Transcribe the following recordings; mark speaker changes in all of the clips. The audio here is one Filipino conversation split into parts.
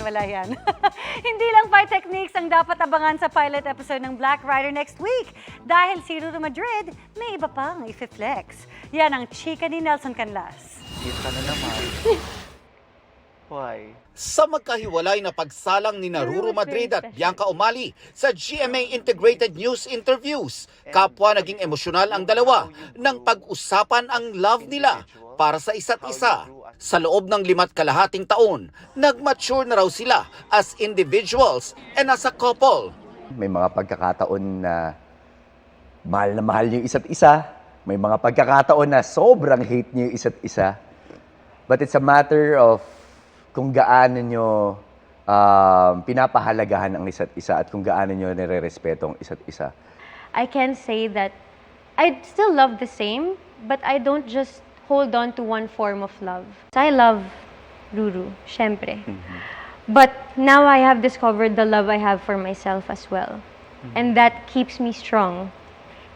Speaker 1: wala yan. Hindi lang fight techniques ang dapat abangan sa pilot episode ng Black Rider next week. Dahil si Ruru Madrid, may iba pang i-flex. Yan ang chika ni Nelson Canlas.
Speaker 2: Kita na naman. Why?
Speaker 3: Sa magkahiwalay na pagsalang ni Ruru Madrid at Bianca Umali sa GMA Integrated News interviews, kapwa naging emosyonal ang dalawa nang pag-usapan ang love nila para sa isa't isa. Sa loob ng 5.5 taon, nag-mature na raw sila as individuals and as a couple.
Speaker 4: May mga pagkakataon na mahal niyo isa't isa. May mga pagkakataon na sobrang hate niyo isa't isa. But it's a matter of kung gaano nyo pinapahalagahan ang isa't isa at kung gaano nyo nire-respeto ang isa't isa.
Speaker 5: I can say that I still love the same, but I don't just hold on to one form of love. I love Ruru, syempre. But now I have discovered the love I have for myself as well. And that keeps me strong.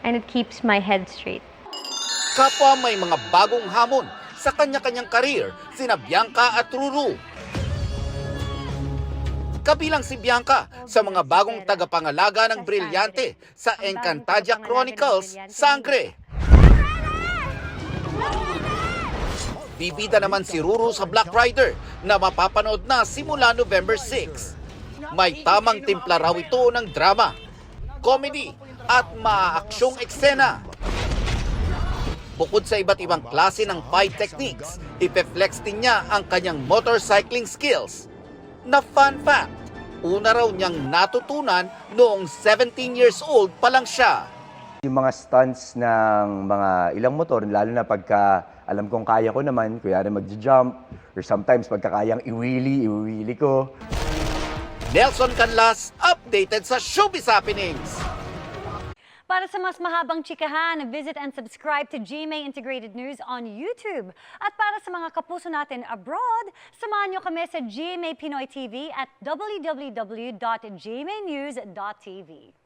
Speaker 5: And it keeps my head straight.
Speaker 3: Kapwa may mga bagong hamon sa kanya-kanyang career, sina Bianca at Ruru. Kabilang si Bianca sa mga bagong tagapangalaga ng Brilyante sa Encantadia Chronicles, Sangre. Bibida naman si Ruru sa Black Rider na mapapanood na simula November 6. May tamang timpla raw ito ng drama, comedy at maaaksyong eksena. Bukod sa iba't ibang klase ng fight techniques, ipe-flex din niya ang kanyang motorcycling skills. Na fun fact, una raw niyang natutunan noong 17 years old pa lang siya.
Speaker 4: Yung mga stunts ng mga ilang motor, lalo na pagka alam kong kaya ko naman, kuya rin mag-jump, or sometimes pagka kayang iwili ko.
Speaker 3: Nelson Canlas, updated sa Showbiz Happenings.
Speaker 1: Para sa mas mahabang chikahan, visit and subscribe to GMA Integrated News on YouTube. At para sa mga kapuso natin abroad, samahan niyo kami sa GMA Pinoy TV at www.gmanews.tv.